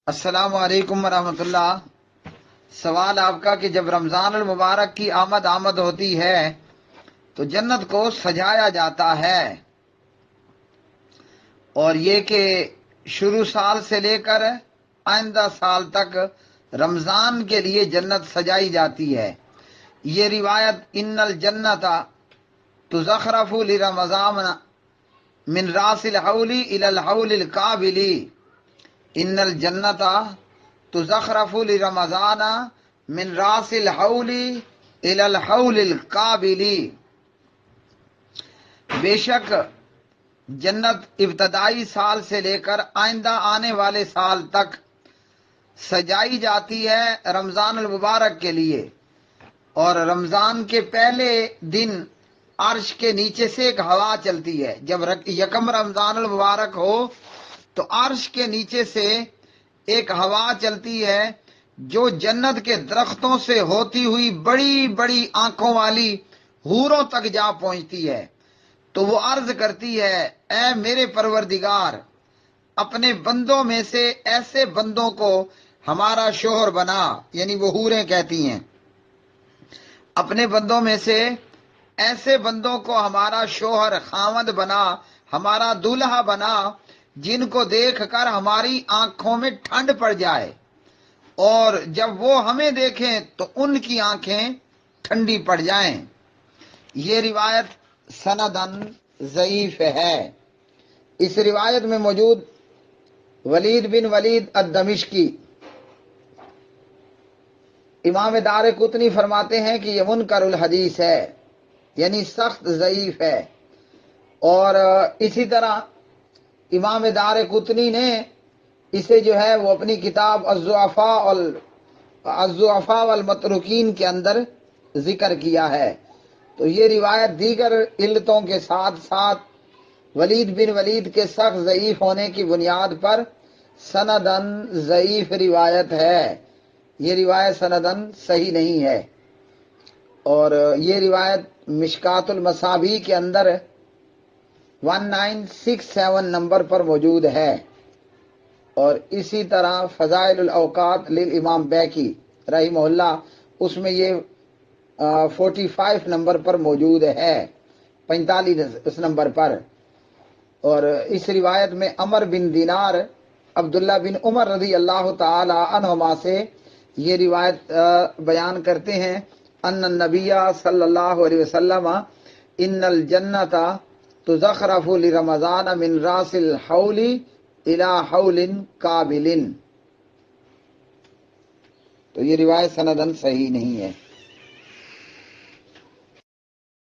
السلام علیکم ورحمۃ اللہ۔ سوال آپ کا کہ جب رمضان المبارک کی آمد ہوتی ہے تو جنت کو سجایا جاتا ہے، اور یہ کہ شروع سال سے لے کر آئندہ سال تک رمضان کے لیے جنت سجائی جاتی ہے۔ یہ روایت ان الجنت تزخرف لرمضان من راس الحول الى الحول القابل، ان الجنت تزخرف لرمضان من راس الحول الى الحول القابل، بے شک جنت ابتدائی سال سے لے کر آئندہ آنے والے سال تک سجائی جاتی ہے رمضان المبارک کے لیے، اور رمضان کے پہلے دن عرش کے نیچے سے ایک ہوا چلتی ہے۔ جب یکم رمضان المبارک ہو تو عرش کے نیچے سے ایک ہوا چلتی ہے جو جنت کے درختوں سے ہوتی ہوئی بڑی بڑی آنکھوں والی حوروں تک جا پہنچتی ہے، تو وہ عرض کرتی ہے، اے میرے پروردگار، اپنے بندوں میں سے ایسے بندوں کو ہمارا شوہر بنا، یعنی وہ حوریں کہتی ہیں، اپنے بندوں میں سے ایسے بندوں کو ہمارا شوہر خاوند بنا، ہمارا دولہا بنا، جن کو دیکھ کر ہماری آنکھوں میں ٹھنڈ پڑ جائے، اور جب وہ ہمیں دیکھیں تو ان کی آنکھیں ٹھنڈی پڑ جائیں۔ یہ روایت سندن ضعیف ہے۔ اس روایت میں موجود ولید بن ولید الدمشقی امام دار قطنی فرماتے ہیں کہ یہ منکر الحدیث ہے، یعنی سخت ضعیف ہے، اور اسی طرح امام دار قطنی نے اسے جو ہے وہ اپنی کتاب الضعفاء والمتروکین کے اندر ذکر کیا ہے۔ تو یہ روایت دیگر علتوں کے ساتھ ساتھ ولید بن ولید کے سخت ضعیف ہونے کی بنیاد پر سندن ضعیف روایت ہے۔ یہ روایت سندن صحیح نہیں ہے، اور یہ روایت مشکات المصابیح کے اندر 1967 نمبر پر موجود ہے، اور اسی طرح فضائل الاوقات للامام بیکی رحمہ اللہ، اس میں یہ 45 نمبر پر موجود ہے، 45 نمبر پر۔ اور اس روایت میں عمر بن دینار عبداللہ بن عمر رضی اللہ تعالی عنہما سے یہ روایت بیان کرتے ہیں، ان النبی صلی اللہ علیہ وسلم ان الجنت تزخرف لرمضان من راس الحول الى حول قابل، تو یہ روایت سندن صحیح نہیں ہے۔